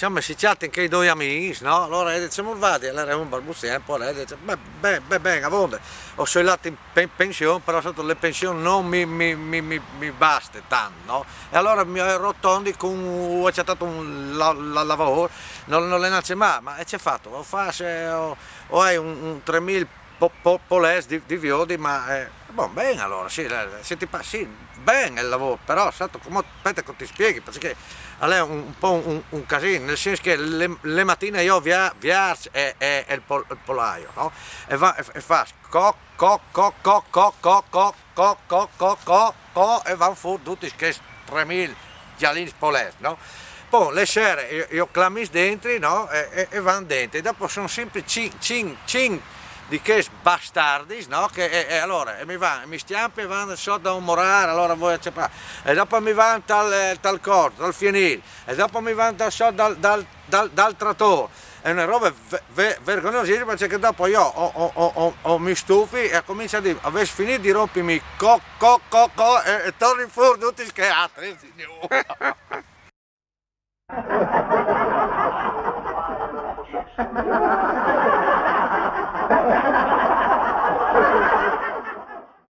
siamo messi chat anche i due amici, no? Allora diciamo vadi, allora un balbuziamo, lei dice, beh, a volte ho sollato in pensione, però sotto le pensioni non mi basta tanto, no? E allora mi ho rotondi con, ho accettato un lavoro, non le nasce mai, ma c'è fatto, o hai un 3000 polesi di viodi, ma boh, bene allora, sì, se ti sì, bene il lavoro, però sai, aspetta che ti spieghi, perché a lei è un po' un casino, nel senso che le mattine io viarci è il polaio, no? E fa co e van fuori tutti che 3000 giallini polesi, no? Poi le sere io clamis dentro, no? E vanno dentro, e dopo sono sempre cin di che bastardi, no? E allora mi stiampi e vanno sotto da un morare, allora voi accettare, e dopo mi vanno tal corto, dal fienile, e dopo mi vanno dal trattore. È una roba vergognosissima perché dopo io mi stufi e comincio a dire, avessi finito di rompermi e torni fuori tutti schiatti, signore.